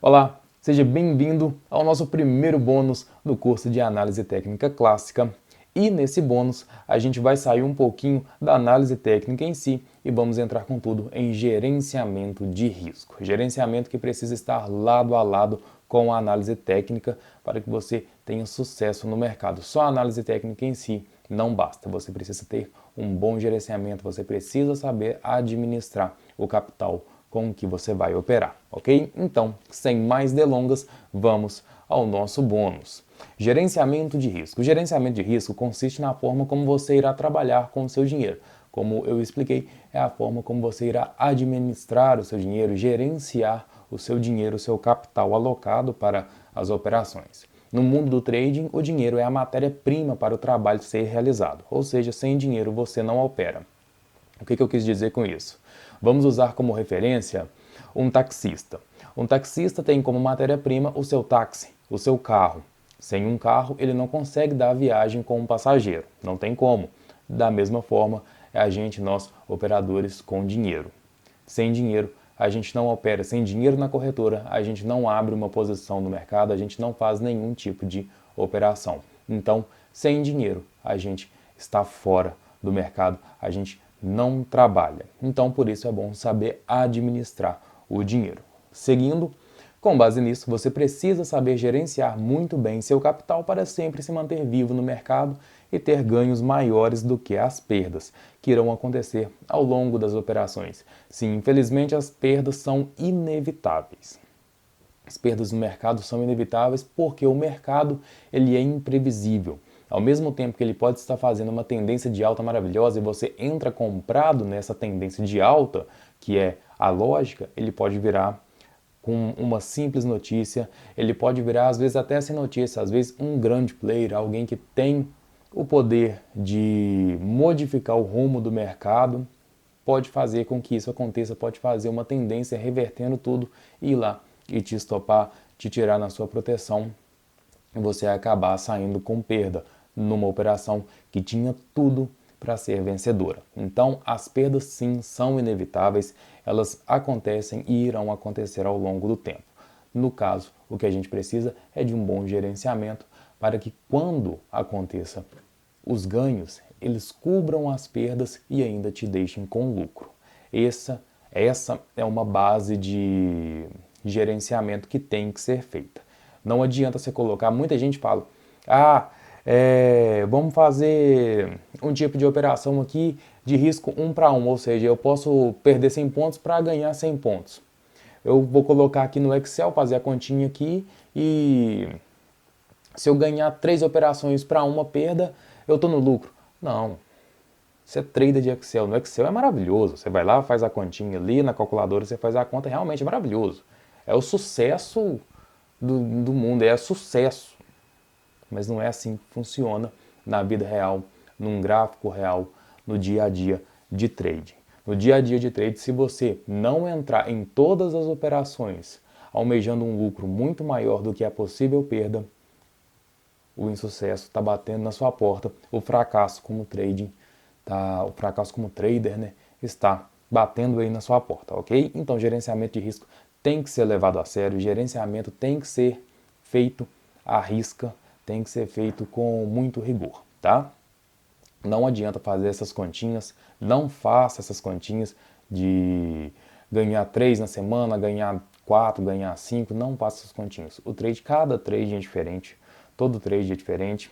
Olá, seja bem-vindo ao nosso primeiro bônus do curso de Análise Técnica Clássica. E nesse bônus a gente vai sair um pouquinho da análise técnica em si e vamos entrar com tudo em gerenciamento de risco. Gerenciamento que precisa estar lado a lado com a análise técnica para que você tenha sucesso no mercado. Só a análise técnica em si não basta, você precisa ter um bom gerenciamento, você precisa saber administrar o capital com que você vai operar, ok? Então, sem mais delongas, vamos ao nosso bônus. Gerenciamento de risco. O gerenciamento de risco consiste na forma como você irá trabalhar com o seu dinheiro. Como eu expliquei, é a forma como você irá administrar o seu dinheiro, gerenciar o seu dinheiro, o seu capital alocado para as operações. No mundo do trading, o dinheiro é a matéria-prima para o trabalho ser realizado, ou seja, sem dinheiro você não opera. O que eu quis dizer com isso? Vamos usar como referência um taxista. Um taxista tem como matéria-prima o seu táxi, o seu carro. Sem um carro, ele não consegue dar a viagem com um passageiro. Não tem como. Da mesma forma, é a gente, nós, operadores com dinheiro. Sem dinheiro, a gente não opera. Sem dinheiro na corretora, a gente não abre uma posição no mercado, a gente não faz nenhum tipo de operação. Então, sem dinheiro, a gente está fora do mercado, a gente não trabalha. Então, por isso é bom saber administrar o dinheiro. Seguindo, com base nisso, você precisa saber gerenciar muito bem seu capital para sempre se manter vivo no mercado e ter ganhos maiores do que as perdas que irão acontecer ao longo das operações. Sim, infelizmente as perdas são inevitáveis. As perdas no mercado são inevitáveis porque o mercado ele é imprevisível. Ao mesmo tempo que ele pode estar fazendo uma tendência de alta maravilhosa e você entra comprado nessa tendência de alta, que é a lógica, ele pode virar com uma simples notícia, ele pode virar às vezes até sem notícia, às vezes um grande player, alguém que tem o poder de modificar o rumo do mercado, pode fazer com que isso aconteça, pode fazer uma tendência revertendo tudo e ir lá e te estopar, te tirar na sua proteção e você acabar saindo com perda numa operação que tinha tudo para ser vencedora. Então, as perdas sim são inevitáveis, elas acontecem e irão acontecer ao longo do tempo. No caso, o que a gente precisa é de um bom gerenciamento para que quando aconteça os ganhos, eles cubram as perdas e ainda te deixem com lucro. Essa é uma base de gerenciamento que tem que ser feita. Não adianta você colocar, muita gente fala, vamos fazer um tipo de operação aqui de risco 1 para 1, ou seja, eu posso perder 100 pontos para ganhar 100 pontos. Eu vou colocar aqui no Excel, fazer a continha aqui e se eu ganhar 3 operações para uma perda, eu estou no lucro. Não, você é trader de Excel. No Excel é maravilhoso. Você vai lá, faz a continha ali, na calculadora você faz a conta, realmente é maravilhoso. É o sucesso do mundo, é sucesso. Mas não é assim que funciona na vida real, num gráfico real, no dia a dia de trading. No dia a dia de trade, se você não entrar em todas as operações almejando um lucro muito maior do que a possível perda, o insucesso está batendo na sua porta, o fracasso como trading, o fracasso como trader, né, está batendo aí na sua porta, ok? Então, gerenciamento de risco tem que ser levado a sério, gerenciamento tem que ser feito à risca, tem que ser feito com muito rigor, tá? Não adianta fazer essas continhas, não faça essas continhas de ganhar 3 na semana, ganhar 4, ganhar 5, não faça essas continhas. Cada trade é diferente, todo trade é diferente,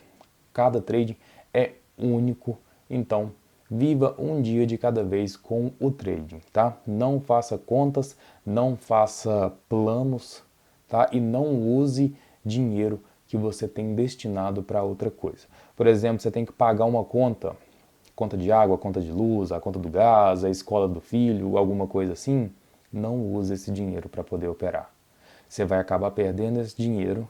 cada trade é único, então viva um dia de cada vez com o trading, tá? Não faça contas, não faça planos, tá? E não use dinheiro que você tem destinado para outra coisa. Por exemplo, você tem que pagar uma conta de água, conta de luz, a conta do gás, a escola do filho, alguma coisa assim. Não use esse dinheiro para poder operar. Você vai acabar perdendo esse dinheiro.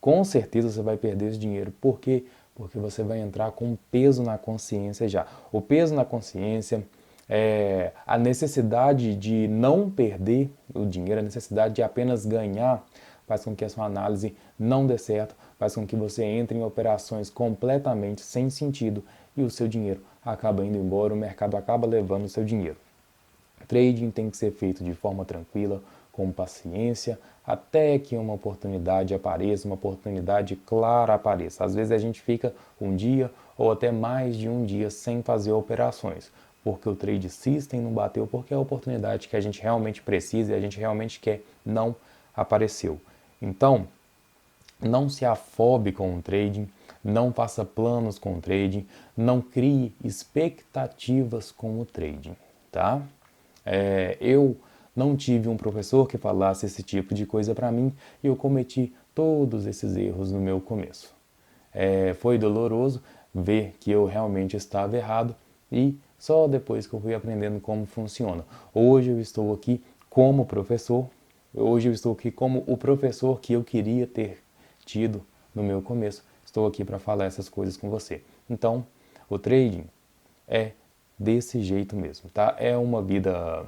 Com certeza você vai perder esse dinheiro. Por quê? Porque você vai entrar com um peso na consciência já. O peso na consciência é a necessidade de não perder o dinheiro, a necessidade de apenas ganhar, faz com que a sua análise não dê certo, faz com que você entre em operações completamente sem sentido e o seu dinheiro acaba indo embora, o mercado acaba levando o seu dinheiro. Trading tem que ser feito de forma tranquila, com paciência, até que uma oportunidade apareça, uma oportunidade clara apareça. Às vezes a gente fica um dia ou até mais de um dia sem fazer operações, porque o trade system não bateu, porque a oportunidade que a gente realmente precisa e a gente realmente quer não apareceu. Então, não se afobe com o trading, não faça planos com o trading, não crie expectativas com o trading, tá? Eu não tive um professor que falasse esse tipo de coisa para mim e eu cometi todos esses erros no meu começo. Foi doloroso ver que eu realmente estava errado e só depois que eu fui aprendendo como funciona. Hoje eu estou aqui como professor, hoje eu estou aqui como o professor que eu queria ter tido no meu começo. Estou aqui para falar essas coisas com você. Então, o trading é desse jeito mesmo, tá? É uma vida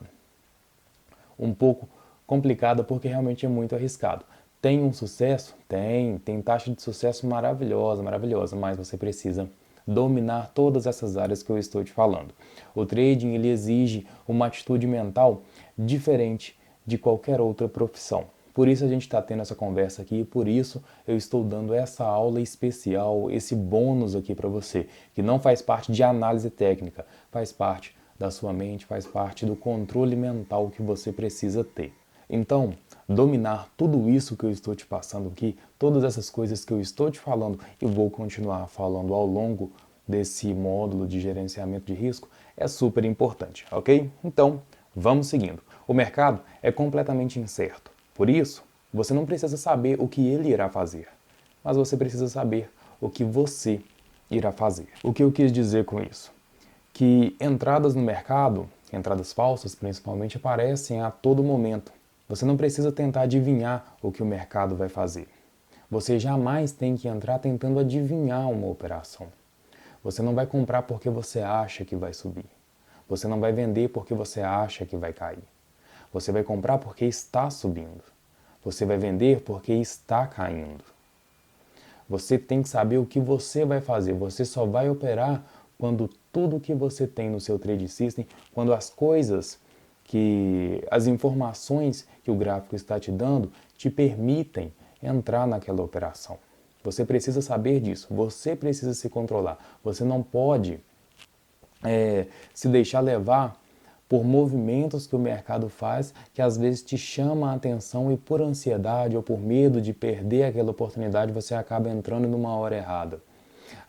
um pouco complicada porque realmente é muito arriscado. Tem um sucesso? Tem taxa de sucesso maravilhosa, maravilhosa, mas você precisa dominar todas essas áreas que eu estou te falando. O trading ele exige uma atitude mental diferente de qualquer outra profissão. Por isso a gente está tendo essa conversa aqui, por isso eu estou dando essa aula especial, esse bônus aqui para você, que não faz parte de análise técnica, faz parte da sua mente, faz parte do controle mental que você precisa ter. Então, dominar tudo isso que eu estou te passando aqui, todas essas coisas que eu estou te falando e vou continuar falando ao longo desse módulo de gerenciamento de risco, é super importante, ok? Então, vamos seguindo. O mercado é completamente incerto. Por isso, você não precisa saber o que ele irá fazer, mas você precisa saber o que você irá fazer. O que eu quis dizer com isso? Que entradas no mercado, entradas falsas principalmente, aparecem a todo momento. Você não precisa tentar adivinhar o que o mercado vai fazer. Você jamais tem que entrar tentando adivinhar uma operação. Você não vai comprar porque você acha que vai subir. Você não vai vender porque você acha que vai cair. Você vai comprar porque está subindo. Você vai vender porque está caindo. Você tem que saber o que você vai fazer. Você só vai operar quando tudo que você tem no seu trade system, quando as informações que o gráfico está te dando te permitem entrar naquela operação. Você precisa saber disso. Você precisa se controlar. Você não pode se deixar levar por movimentos que o mercado faz, que às vezes te chama a atenção e por ansiedade ou por medo de perder aquela oportunidade, você acaba entrando numa hora errada.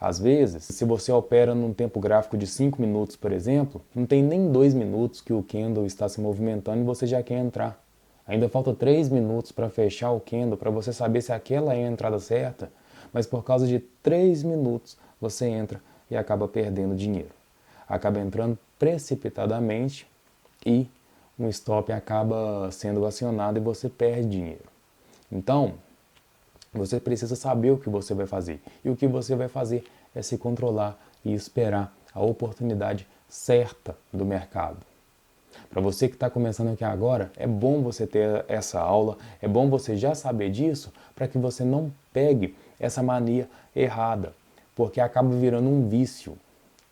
Às vezes, se você opera num tempo gráfico de 5 minutos, por exemplo, não tem nem 2 minutos que o candle está se movimentando e você já quer entrar. Ainda falta 3 minutos para fechar o candle, para você saber se aquela é a entrada certa, mas por causa de 3 minutos você entra e acaba perdendo dinheiro. Acaba entrando precipitadamente e um stop acaba sendo acionado e você perde dinheiro. Então, você precisa saber o que você vai fazer. E o que você vai fazer é se controlar e esperar a oportunidade certa do mercado. Para você que está começando aqui agora, é bom você ter essa aula, é bom você já saber disso, para que você não pegue essa mania errada, porque acaba virando um vício.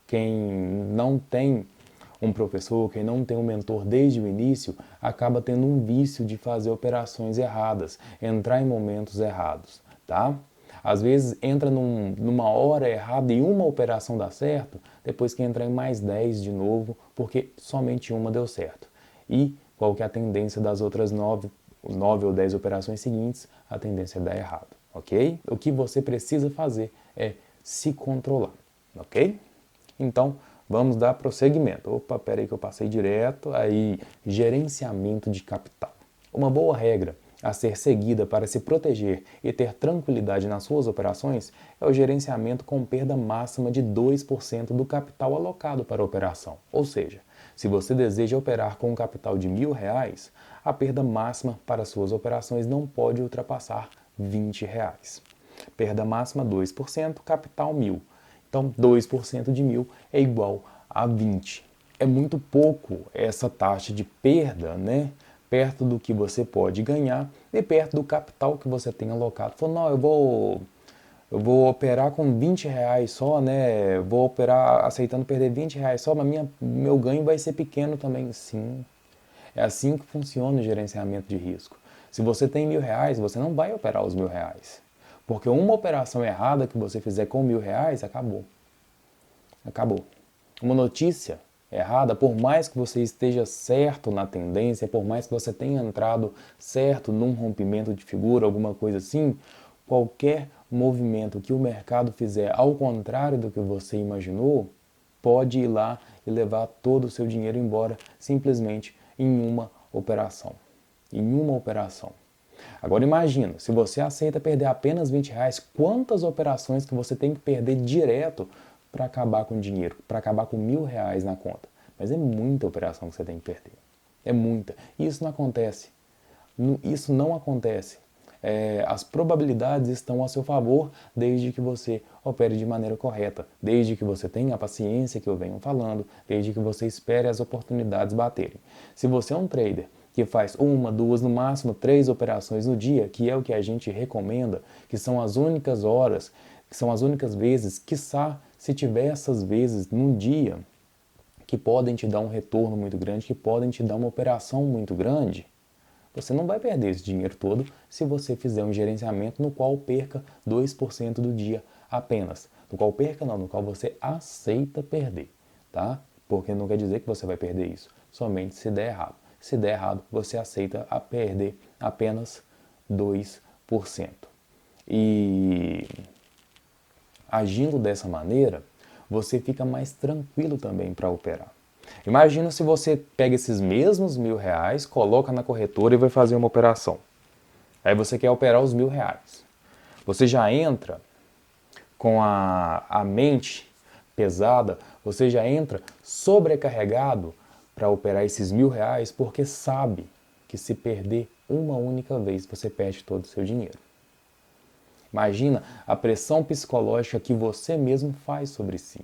Quem não tem um professor, quem não tem um mentor desde o início, acaba tendo um vício de fazer operações erradas, entrar em momentos errados, tá? Às vezes entra numa hora errada e uma operação dá certo, depois que entra em mais 10 de novo, porque somente uma deu certo. E qual que é a tendência das outras 9 ou 10 operações seguintes? A tendência é dar errado, ok? O que você precisa fazer é se controlar, ok? Então, vamos dar prosseguimento. Opa, peraí que eu passei direto. Aí, gerenciamento de capital. Uma boa regra a ser seguida para se proteger e ter tranquilidade nas suas operações é o gerenciamento com perda máxima de 2% do capital alocado para a operação. Ou seja, se você deseja operar com um capital de R$ 1.000, a perda máxima para suas operações não pode ultrapassar R$ 20. Perda máxima 2%, capital 1.000. Então, 2% de 1.000 é igual a 20. É muito pouco essa taxa de perda, né? Perto do que você pode ganhar e perto do capital que você tem alocado. Falou, não, eu vou operar com R$ 20 só, né? Vou operar aceitando perder R$ 20 só, mas meu ganho vai ser pequeno também. Sim, É assim que funciona o gerenciamento de risco. Se você tem R$ 1.000, você não vai operar os R$ 1.000. Porque uma operação errada que você fizer com R$ 1.000, acabou. Acabou. Uma notícia errada, por mais que você esteja certo na tendência, por mais que você tenha entrado certo num rompimento de figura, alguma coisa assim, qualquer movimento que o mercado fizer ao contrário do que você imaginou, pode ir lá e levar todo o seu dinheiro embora simplesmente em uma operação. Em uma operação. Agora imagina, se você aceita perder apenas R$ 20, quantas operações que você tem que perder direto para acabar com o dinheiro, para acabar com R$ 1.000 na conta. Mas é muita operação que você tem que perder. É muita. E isso não acontece. Isso não acontece. As probabilidades estão a seu favor desde que você opere de maneira correta, desde que você tenha a paciência que eu venho falando, desde que você espere as oportunidades baterem. Se você é um trader que faz uma, duas, no máximo 3 operações no dia, que é o que a gente recomenda, que são as únicas horas, que são as únicas vezes, quiçá se tiver essas vezes num dia, que podem te dar um retorno muito grande, que podem te dar uma operação muito grande, você não vai perder esse dinheiro todo se você fizer um gerenciamento no qual perca 2% do dia apenas. No qual perca não, no qual você aceita perder, tá? Porque não quer dizer que você vai perder isso, somente se der errado. Se der errado, você aceita a perder apenas 2%. E agindo dessa maneira, você fica mais tranquilo também para operar. Imagina se você pega esses mesmos R$ 1.000, coloca na corretora e vai fazer uma operação. Aí você quer operar os R$ 1.000. Você já entra com a mente pesada, você já entra sobrecarregado para operar esses R$ 1.000, porque sabe que se perder uma única vez, você perde todo o seu dinheiro. Imagina a pressão psicológica que você mesmo faz sobre si.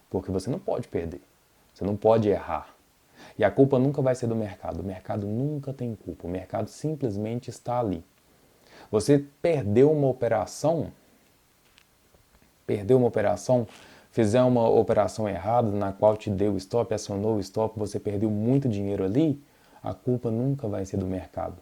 Porque você não pode perder. Você não pode errar. E a culpa nunca vai ser do mercado. O mercado nunca tem culpa. O mercado simplesmente está ali. Você perdeu uma operação, fizer uma operação errada na qual te deu stop, acionou o stop, você perdeu muito dinheiro ali, a culpa nunca vai ser do mercado.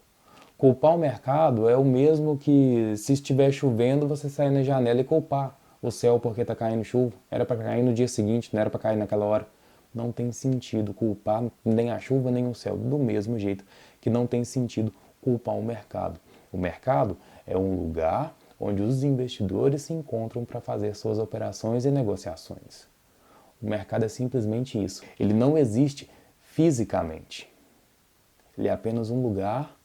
Culpar o mercado é o mesmo que se estiver chovendo, você sair na janela e culpar o céu porque está caindo chuva. Era para cair no dia seguinte, não era para cair naquela hora. Não tem sentido culpar nem a chuva nem o céu, do mesmo jeito que não tem sentido culpar o mercado. O mercado é um lugar onde os investidores se encontram para fazer suas operações e negociações. O mercado é simplesmente isso. Ele não existe fisicamente. Ele é apenas um lugar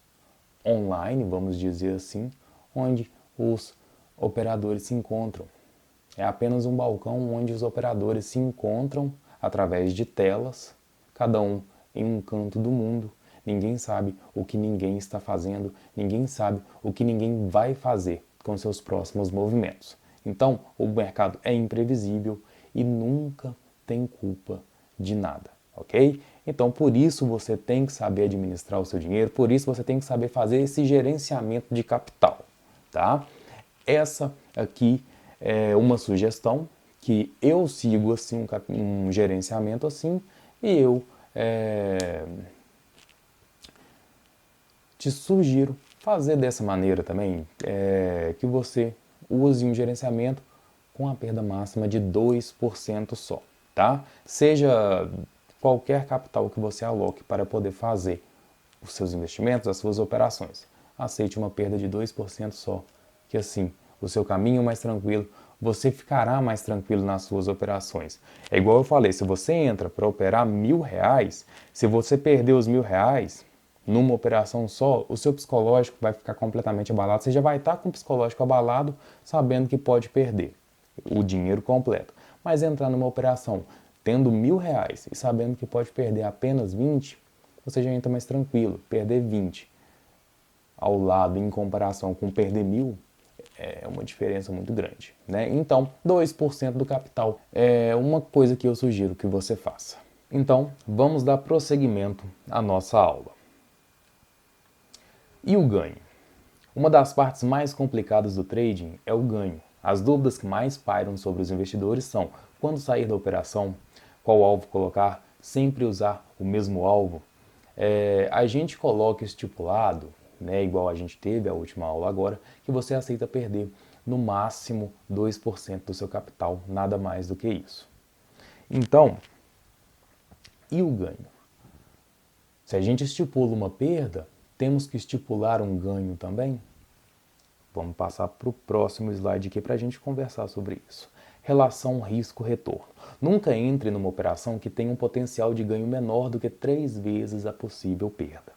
online, vamos dizer assim, onde os operadores se encontram. É apenas um balcão onde os operadores se encontram através de telas, cada um em um canto do mundo. Ninguém sabe o que ninguém está fazendo, ninguém sabe o que ninguém vai fazer com seus próximos movimentos. Então, o mercado é imprevisível e nunca tem culpa de nada, ok? Então, por isso você tem que saber administrar o seu dinheiro, por isso você tem que saber fazer esse gerenciamento de capital, tá? Essa aqui é uma sugestão que eu sigo assim, um gerenciamento assim, e eu te sugiro fazer dessa maneira também, que você use um gerenciamento com a perda máxima de 2% só, tá? Seja qualquer capital que você aloque para poder fazer os seus investimentos, as suas operações. Aceite uma perda de 2% só, que assim, o seu caminho mais tranquilo, você ficará mais tranquilo nas suas operações. É igual eu falei, se você entra para operar R$ 1.000, se você perder os R$ 1.000 numa operação só, o seu psicológico vai ficar completamente abalado. Você já vai estar com o psicológico abalado, sabendo que pode perder o dinheiro completo. Mas entrar numa operação tendo R$ 1.000 e sabendo que pode perder apenas 20, você já entra mais tranquilo. Perder 20 ao lado em comparação com perder 1.000 é uma diferença muito grande, né? Então, 2% do capital é uma coisa que eu sugiro que você faça. Então, vamos dar prosseguimento à nossa aula. E o ganho? Uma das partes mais complicadas do trading é o ganho. As dúvidas que mais pairam sobre os investidores são: quando sair da operação, qual alvo colocar, sempre usar o mesmo alvo, a gente coloca estipulado, né, igual a gente teve a última aula agora, que você aceita perder no máximo 2% do seu capital, nada mais do que isso. Então, e o ganho? Se a gente estipula uma perda, temos que estipular um ganho também? Vamos passar para o próximo slide aqui para a gente conversar sobre isso. Relação risco-retorno. Nunca entre numa operação que tenha um potencial de ganho menor do que 3 vezes a possível perda.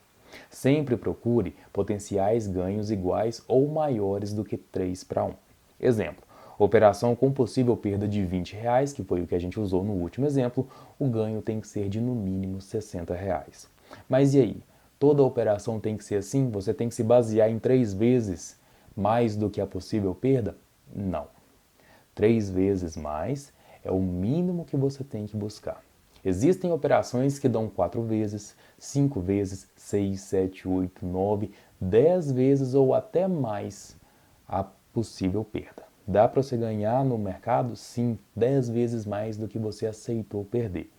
Sempre procure potenciais ganhos iguais ou maiores do que 3 para 1. Exemplo, operação com possível perda de R$20, que foi o que a gente usou no último exemplo, o ganho tem que ser de no mínimo R$60. Mas e aí? Toda operação tem que ser assim? Você tem que se basear em 3 vezes mais do que a possível perda? Não. 3 vezes mais é o mínimo que você tem que buscar. Existem operações que dão 4 vezes, 5 vezes, 6, 7, 8, 9, 10 vezes ou até mais a possível perda. Dá para você ganhar no mercado? Sim, 10 vezes mais do que você aceitou perder.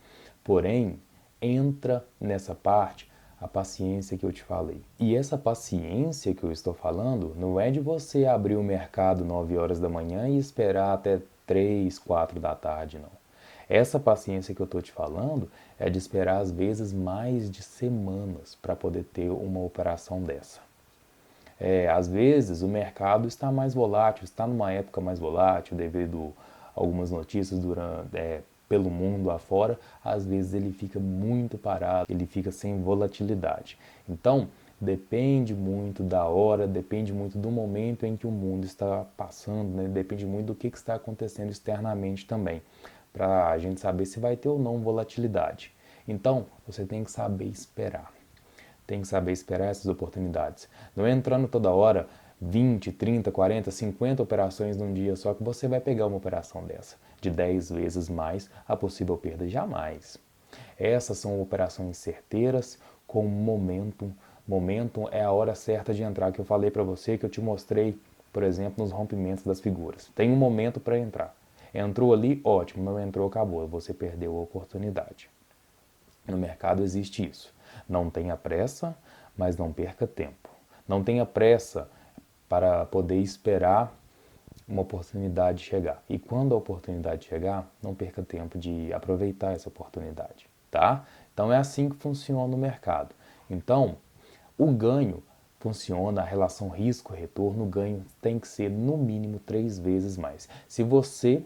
Porém, entra nessa parte a paciência que eu te falei. E essa paciência que eu estou falando não é de você abrir o mercado 9 horas da manhã e esperar até 3, 4 da tarde, não. Essa paciência que eu estou te falando é de esperar às vezes mais de semanas para poder ter uma operação dessa. Às vezes o mercado está mais volátil, está numa época mais volátil devido a algumas notícias pelo mundo afora, às vezes ele fica muito parado, ele fica sem volatilidade. Então, depende muito da hora, depende muito do momento em que o mundo está passando, né? Depende muito do que está acontecendo externamente também, para a gente saber se vai ter ou não volatilidade. Então, você tem que saber esperar. Tem que saber esperar essas oportunidades. Não é entrando toda hora 20, 30, 40, 50 operações num dia só que você vai pegar uma operação dessa. De 10 vezes mais a possível perda, jamais. Essas são operações certeiras com momentum. Momentum é a hora certa de entrar, que eu falei para você, que eu te mostrei, por exemplo, nos rompimentos das figuras. Tem um momento para entrar. Entrou ali, ótimo. Não entrou, acabou. Você perdeu a oportunidade. No mercado existe isso. Não tenha pressa, mas não perca tempo. Não tenha pressa para poder esperar uma oportunidade chegar. E quando a oportunidade chegar, não perca tempo de aproveitar essa oportunidade, tá? Então é assim que funciona o mercado. Então, o ganho funciona, a relação risco-retorno, o ganho tem que ser no mínimo 3 vezes mais. Se você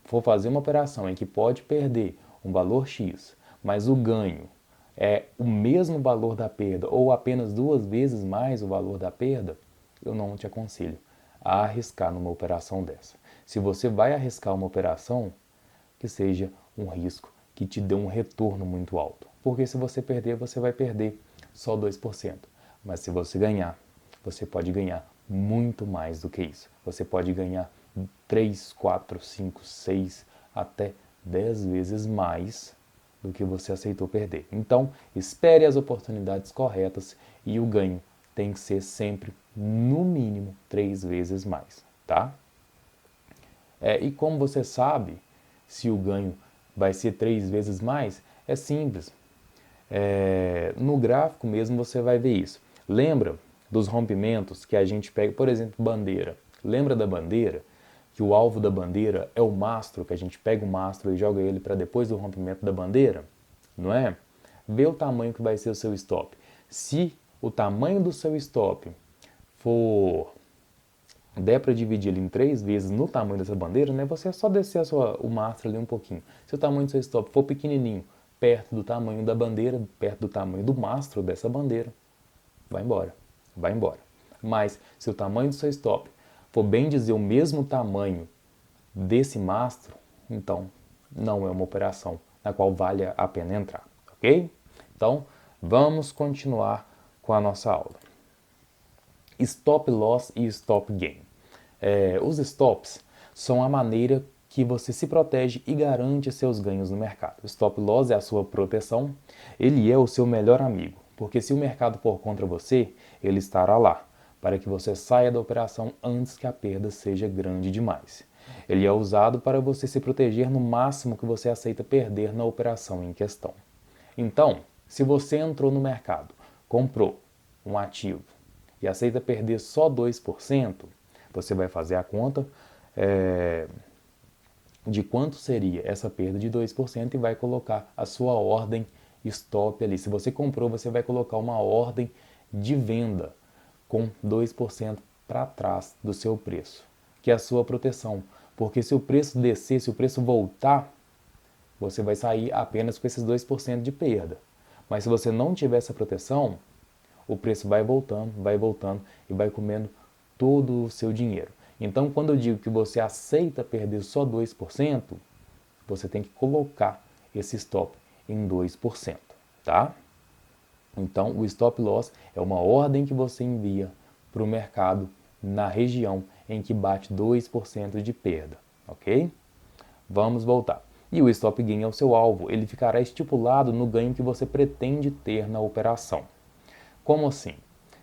for fazer uma operação em que pode perder um valor X, mas o ganho é o mesmo valor da perda ou apenas 2 vezes mais o valor da perda, eu não te aconselho a arriscar numa operação dessa. Se você vai arriscar uma operação, que seja um risco que te dê um retorno muito alto. Porque se você perder, você vai perder só 2%. Mas se você ganhar, você pode ganhar muito mais do que isso. Você pode ganhar 3, 4, 5, 6, até 10 vezes mais do que você aceitou perder. Então, espere as oportunidades corretas e o ganho tem que ser sempre, no mínimo, 3 vezes mais, tá? E como você sabe se o ganho vai ser 3 vezes mais? É simples. No gráfico mesmo você vai ver isso. Lembra dos rompimentos que a gente pega, por exemplo, bandeira. Lembra da bandeira? Que o alvo da bandeira é o mastro, que a gente pega o mastro e joga ele para depois do rompimento da bandeira? Não é? Vê o tamanho que vai ser o seu stop. Se o tamanho do seu stop der para dividir ele em 3 vezes no tamanho dessa bandeira, né? Você é só descer o mastro ali um pouquinho. Se o tamanho do seu stop for pequenininho, perto do tamanho da bandeira, perto do tamanho do mastro dessa bandeira, vai embora, vai embora. Mas se o tamanho do seu stop for bem dizer o mesmo tamanho desse mastro, então não é uma operação na qual vale a pena entrar, ok? Então, vamos continuar com a nossa aula. Stop loss e stop gain. Os stops são a maneira que você se protege e garante seus ganhos no mercado. O stop loss é a sua proteção, ele é o seu melhor amigo, porque se o mercado for contra você, ele estará lá, para que você saia da operação antes que a perda seja grande demais. Ele é usado para você se proteger no máximo que você aceita perder na operação em questão. Então, Se você entrou no mercado, comprou um ativo e aceita perder só 2%, você vai fazer a conta de quanto seria essa perda de 2% e vai colocar a sua ordem stop ali. Se você comprou, você vai colocar uma ordem de venda com 2% para trás do seu preço, que é a sua proteção. Porque se o preço descer, se o preço voltar, você vai sair apenas com esses 2% de perda. Mas se você não tiver essa proteção, o preço vai voltando e vai comendo todo o seu dinheiro. Então, quando eu digo que você aceita perder só 2%, você tem que colocar esse stop em 2%, tá? Então, o stop loss é uma ordem que você envia para o mercado na região em que bate 2% de perda, ok? Vamos voltar. E o stop gain é o seu alvo, ele ficará estipulado no ganho que você pretende ter na operação. Como assim?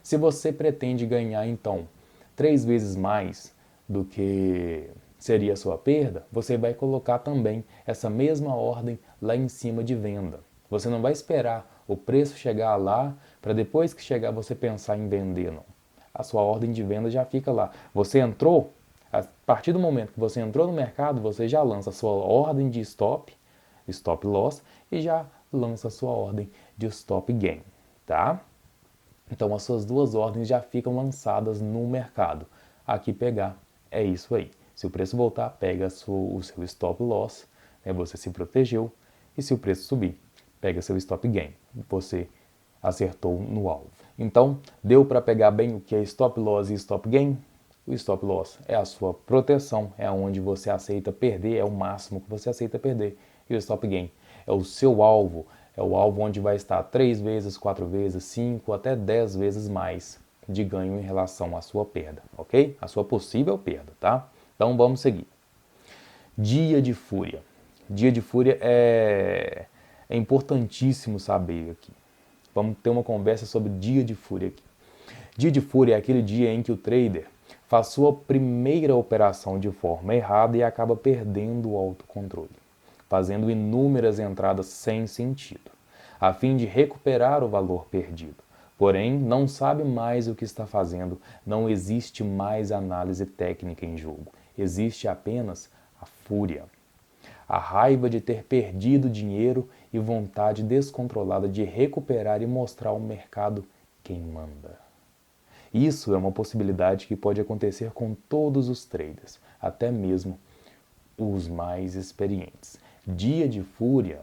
Se você pretende ganhar, então, 3 vezes mais do que seria a sua perda, você vai colocar também essa mesma ordem lá em cima de venda. Você não vai esperar o preço chegar lá para depois que chegar você pensar em vender, não. A sua ordem de venda já fica lá. Você entrou, a partir do momento que você entrou no mercado, você já lança a sua ordem de stop loss, e já lança a sua ordem de stop gain, tá? Então as suas duas ordens já ficam lançadas no mercado. Aqui pegar é isso aí. Se o preço voltar, pega o seu stop loss, né, você se protegeu. E se o preço subir, pega seu stop gain. Você acertou no alvo. Então, deu para pegar bem o que é stop loss e stop gain? O stop loss é a sua proteção, é onde você aceita perder, é o máximo que você aceita perder. E o stop gain é o seu alvo, é o alvo onde vai estar 3 vezes, 4 vezes, 5, até 10 vezes mais de ganho em relação à sua perda, ok? A sua possível perda, tá? Então vamos seguir. Dia de fúria. Dia de fúria é importantíssimo saber aqui. Vamos ter uma conversa sobre dia de fúria aqui. Dia de fúria é aquele dia em que o trader faz sua primeira operação de forma errada e acaba perdendo o autocontrole, fazendo inúmeras entradas sem sentido, a fim de recuperar o valor perdido. Porém, não sabe mais o que está fazendo, não existe mais análise técnica em jogo, existe apenas a fúria. A raiva de ter perdido dinheiro e vontade descontrolada de recuperar e mostrar ao mercado quem manda. Isso é uma possibilidade que pode acontecer com todos os traders, até mesmo os mais experientes. Dia de fúria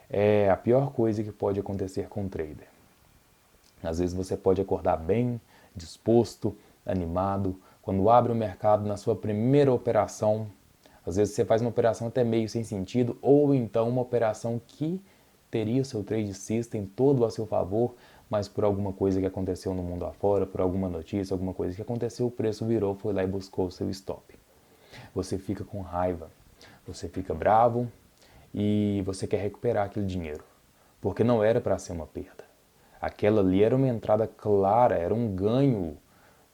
é a pior coisa que pode acontecer com o trader. Às vezes você pode acordar bem, disposto, animado, quando abre o mercado na sua primeira operação. Às vezes você faz uma operação até meio sem sentido, ou então uma operação que teria o seu trade system todo a seu favor, mas por alguma coisa que aconteceu no mundo afora, por alguma notícia, alguma coisa que aconteceu, o preço virou, foi lá e buscou o seu stop. Você fica com raiva, você fica bravo e você quer recuperar aquele dinheiro, porque não era para ser uma perda. Aquela ali era uma entrada clara, era um ganho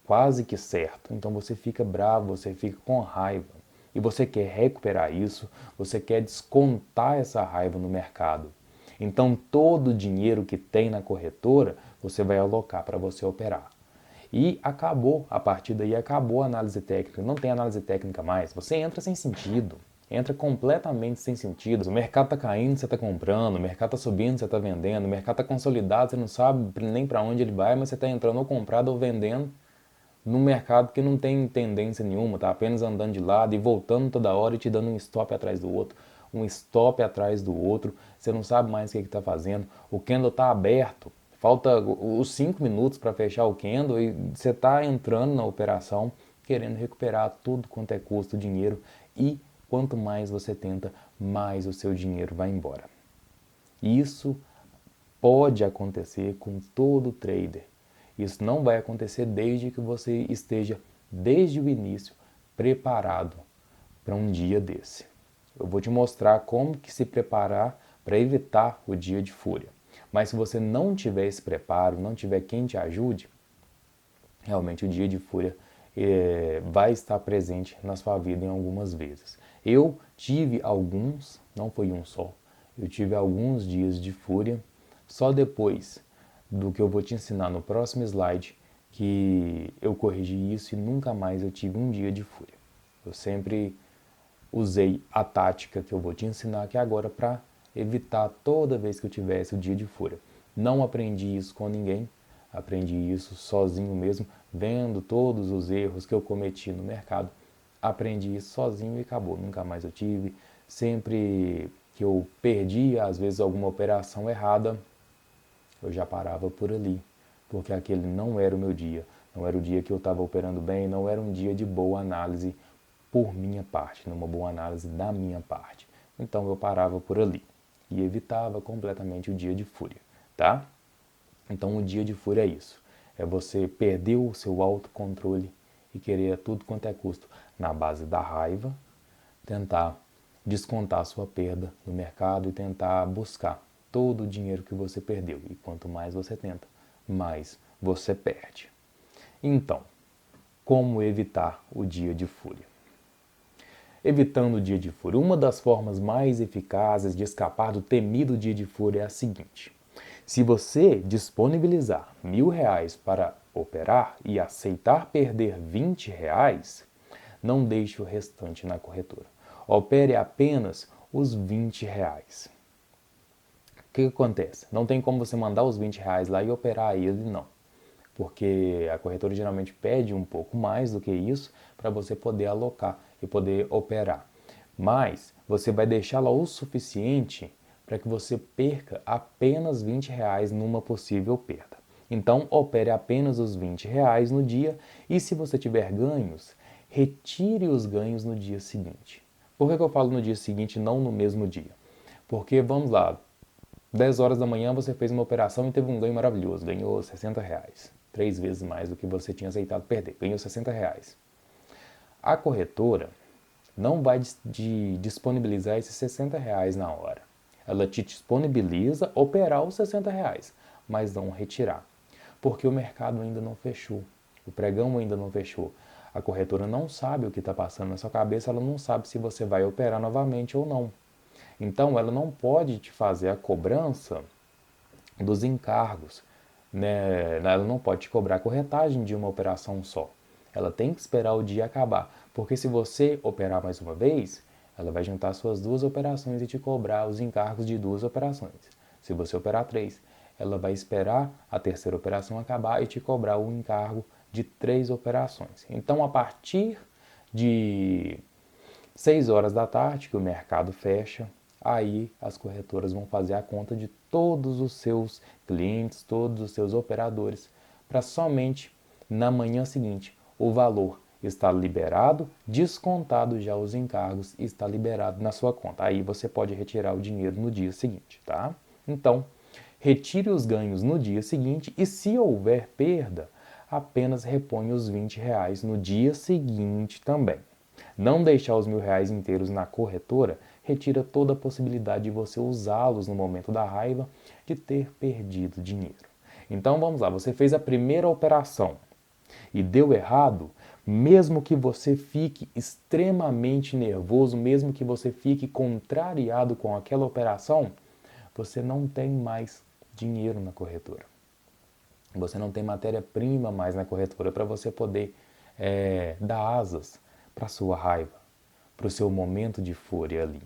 quase que certo. Então você fica bravo, você fica com raiva. E você quer recuperar isso, você quer descontar essa raiva no mercado. Então todo o dinheiro que tem na corretora, você vai alocar para você operar. E acabou, a partir daí acabou a análise técnica, não tem análise técnica mais, você entra sem sentido. Entra completamente sem sentido. O mercado está caindo, você está comprando, o mercado está subindo, você está vendendo, o mercado está consolidado, você não sabe nem para onde ele vai, mas você está entrando ou comprado ou vendendo num mercado que não tem tendência nenhuma, está apenas andando de lado e voltando toda hora e te dando um stop atrás do outro, um stop atrás do outro, você não sabe mais o que está fazendo, o candle está aberto, falta os 5 minutos para fechar o candle e você está entrando na operação querendo recuperar tudo quanto é custo, dinheiro, e quanto mais você tenta, mais o seu dinheiro vai embora. Isso pode acontecer com todo trader. Isso não vai acontecer desde que você esteja, desde o início, preparado para um dia desse. Eu vou te mostrar como que se preparar para evitar o dia de fúria. Mas se você não tiver esse preparo, não tiver quem te ajude, realmente o dia de fúria vai estar presente na sua vida em algumas vezes. Eu tive alguns, não foi um só, eu tive alguns dias de fúria, Só depois do que eu vou te ensinar no próximo slide que eu corrigi isso e nunca mais eu tive um dia de fúria. Eu sempre usei a tática que eu vou te ensinar aqui agora para evitar toda vez que eu tivesse o dia de fúria. Não aprendi isso com ninguém, aprendi isso sozinho mesmo, vendo todos os erros que eu cometi no mercado. Aprendi isso sozinho e acabou, nunca mais eu tive. Sempre que eu perdia, às vezes, alguma operação errada, eu já parava por ali, porque aquele não era o meu dia, não era o dia que eu estava operando bem, não era um dia de boa análise por minha parte, numa boa análise da minha parte. Então eu parava por ali e evitava completamente o dia de fúria, tá? Então o dia de fúria é isso, é você perder o seu autocontrole e querer a tudo quanto é custo, na base da raiva, tentar descontar a sua perda no mercado e tentar buscar todo o dinheiro que você perdeu. E quanto mais você tenta, mais você perde. Então, como evitar o dia de fúria? Evitando o dia de fúria, uma das formas mais eficazes de escapar do temido dia de fúria é a seguinte: se você disponibilizar R$ 1.000 para operar e aceitar perder R$ 20, não deixe o restante na corretora. Opere apenas os R$ 20. O que acontece? Não tem como você mandar os R$ 20 lá e operar ele, não. Porque a corretora geralmente pede um pouco mais do que isso para você poder alocar e poder operar. Mas você vai deixar lá o suficiente para que você perca apenas R$ 20 numa possível perda. Então, opere apenas os R$ 20 no dia e se você tiver ganhos, retire os ganhos no dia seguinte. Por que eu falo no dia seguinte e não no mesmo dia? Porque, vamos lá, 10 horas da manhã você fez uma operação e teve um ganho maravilhoso, ganhou R$ 60. 3 vezes mais do que você tinha aceitado perder, ganhou R$ 60. A corretora não vai disponibilizar esses R$ 60 na hora. Ela te disponibiliza operar os R$ 60, mas não retirar. Porque o mercado ainda não fechou, o pregão ainda não fechou. A corretora não sabe o que está passando na sua cabeça, ela não sabe se você vai operar novamente ou não. Então, ela não pode te fazer a cobrança dos encargos, né? Ela não pode te cobrar a corretagem de uma operação só. Ela tem que esperar o dia acabar, porque se você operar mais uma vez, ela vai juntar suas duas operações e te cobrar os encargos de duas operações. Se você operar 3, ela vai esperar a terceira operação acabar e te cobrar o encargo de 3 operações. Então, a partir de 6 horas da tarde, que o mercado fecha, aí as corretoras vão fazer a conta de todos os seus clientes, todos os seus operadores, para somente na manhã seguinte o valor está liberado, descontado já os encargos, está liberado na sua conta. Aí você pode retirar o dinheiro no dia seguinte, tá? Então, retire os ganhos no dia seguinte e se houver perda, apenas reponha os R$ 20 no dia seguinte também. Não deixar os R$ 1.000 inteiros na corretora retira toda a possibilidade de você usá-los no momento da raiva de ter perdido dinheiro. Então vamos lá, você fez a primeira operação e deu errado, mesmo que você fique extremamente nervoso, mesmo que você fique contrariado com aquela operação, você não tem mais dinheiro na corretora. Você não tem matéria-prima mais na corretora para você poder dar asas para a sua raiva, para o seu momento de fúria ali.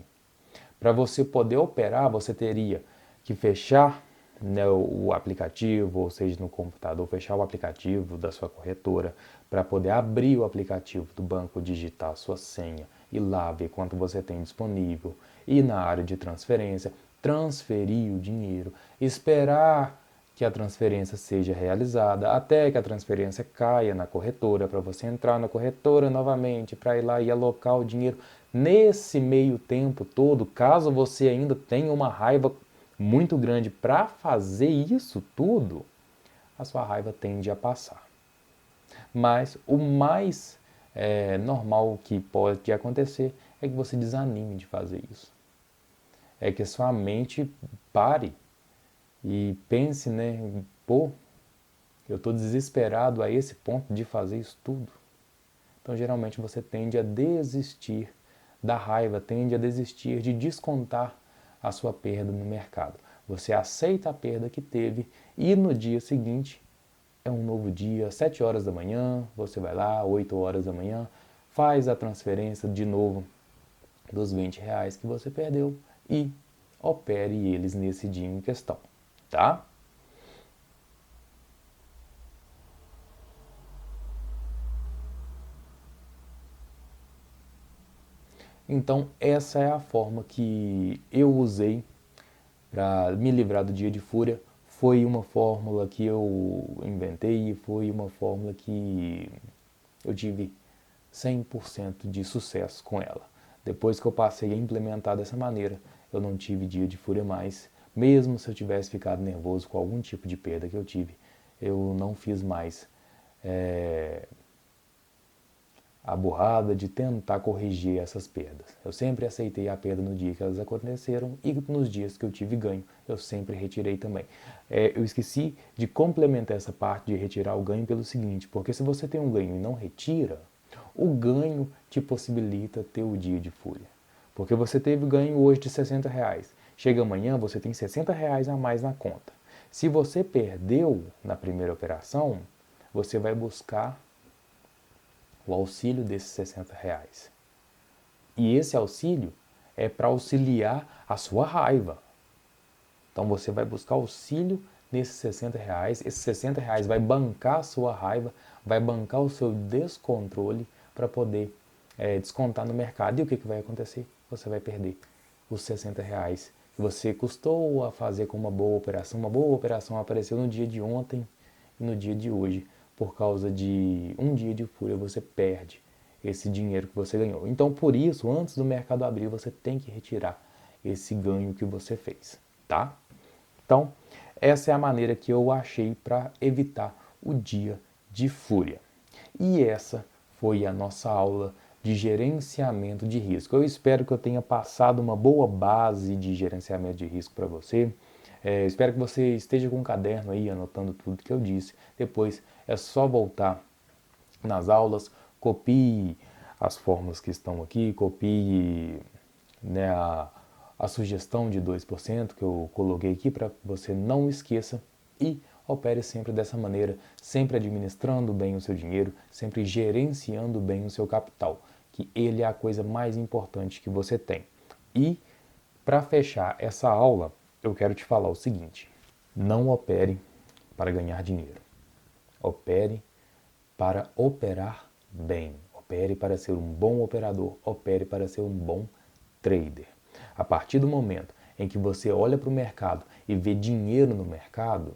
Para você poder operar, você teria que fechar, né, o aplicativo, ou seja, no computador, fechar o aplicativo da sua corretora, para poder abrir o aplicativo do banco, digitar a sua senha e lá ver quanto você tem disponível, ir na área de transferência, transferir o dinheiro, esperar que a transferência seja realizada, até que a transferência caia na corretora, para você entrar na corretora novamente, para ir lá e alocar o dinheiro. Nesse meio tempo todo, caso você ainda tenha uma raiva muito grande para fazer isso tudo, a sua raiva tende a passar. Mas o mais normal que pode acontecer é que você desanime de fazer isso. É que a sua mente pare e pense, né? Pô, eu estou desesperado a esse ponto de fazer isso tudo. Então, geralmente, você tende a desistir da raiva, tende a desistir de descontar a sua perda no mercado. Você aceita a perda que teve e no dia seguinte é um novo dia, 7 horas da manhã, você vai lá, 8 horas da manhã, faz a transferência de novo dos R$ 20 que você perdeu e opere eles nesse dia em questão, tá? Então, essa é a forma que eu usei para me livrar do dia de fúria. Foi uma fórmula que eu inventei e foi uma fórmula que eu tive 100% de sucesso com ela. Depois que eu passei a implementar dessa maneira, eu não tive dia de fúria mais. Mesmo se eu tivesse ficado nervoso com algum tipo de perda que eu tive, eu não fiz mais a burrada de tentar corrigir essas perdas. Eu sempre aceitei a perda no dia que elas aconteceram e nos dias que eu tive ganho, eu sempre retirei também. Eu esqueci de complementar essa parte de retirar o ganho pelo seguinte, porque se você tem um ganho e não retira, o ganho te possibilita ter o dia de fúria. Porque você teve ganho hoje de R$ 60. Chega amanhã, você tem R$ 60 a mais na conta. Se você perdeu na primeira operação, você vai buscar o auxílio desses R$ 60. E esse auxílio é para auxiliar a sua raiva. Então você vai buscar auxílio nesses R$ 60. Esses R$ 60 vai bancar a sua raiva, vai bancar o seu descontrole para poder descontar no mercado. E o que vai acontecer? Você vai perder os R$ 60 que você custou a fazer com uma boa operação. Uma boa operação apareceu no dia de ontem e no dia de hoje. Por causa de um dia de fúria, você perde esse dinheiro que você ganhou. Então, por isso, antes do mercado abrir, você tem que retirar esse ganho que você fez, tá? Então, essa é a maneira que eu achei para evitar o dia de fúria. E essa foi a nossa aula de gerenciamento de risco. Eu espero que eu tenha passado uma boa base de gerenciamento de risco para você. Espero que você esteja com um caderno aí anotando tudo que eu disse. Depois é só voltar nas aulas, copie as fórmulas que estão aqui, copie, né, a sugestão de 2% que eu coloquei aqui para que você não esqueça e opere sempre dessa maneira, sempre administrando bem o seu dinheiro, sempre gerenciando bem o seu capital, que ele é a coisa mais importante que você tem. E para fechar essa aula, eu quero te falar o seguinte: não opere para ganhar dinheiro. Opere para operar bem. Opere para ser um bom operador. Opere para ser um bom trader. A partir do momento em que você olha para o mercado e vê dinheiro no mercado,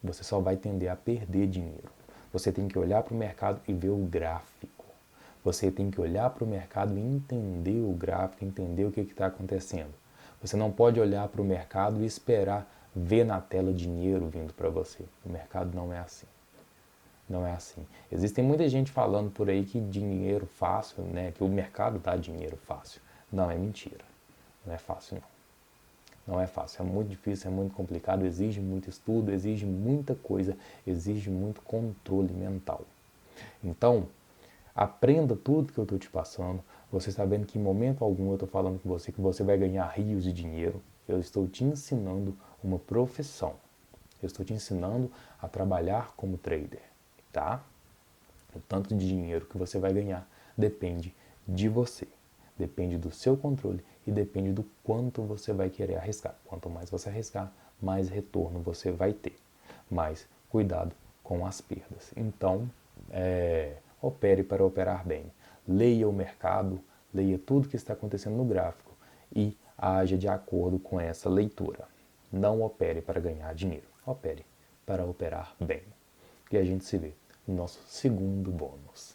você só vai tender a perder dinheiro. Você tem que olhar para o mercado e ver o gráfico. Você tem que olhar para o mercado e entender o gráfico, entender o que está acontecendo. Você não pode olhar para o mercado e esperar ver na tela dinheiro vindo para você. O mercado não é assim. Não é assim. Existe muita gente falando por aí que dinheiro fácil, né, que o mercado dá dinheiro fácil. Não, é mentira. Não é fácil, não. Não é fácil, é muito difícil, é muito complicado, exige muito estudo, exige muita coisa, exige muito controle mental. Então, aprenda tudo que eu estou te passando. Você sabendo que em momento algum eu estou falando com você que você vai ganhar rios de dinheiro. Eu estou te ensinando uma profissão. Eu estou te ensinando a trabalhar como trader, tá? O tanto de dinheiro que você vai ganhar depende de você. Depende do seu controle e depende do quanto você vai querer arriscar. Quanto mais você arriscar, mais retorno você vai ter. Mas cuidado com as perdas. Então, opere para operar bem. Leia o mercado, leia tudo que está acontecendo no gráfico e haja de acordo com essa leitura. Não opere para ganhar dinheiro, opere para operar bem. E a gente se vê no nosso segundo bônus.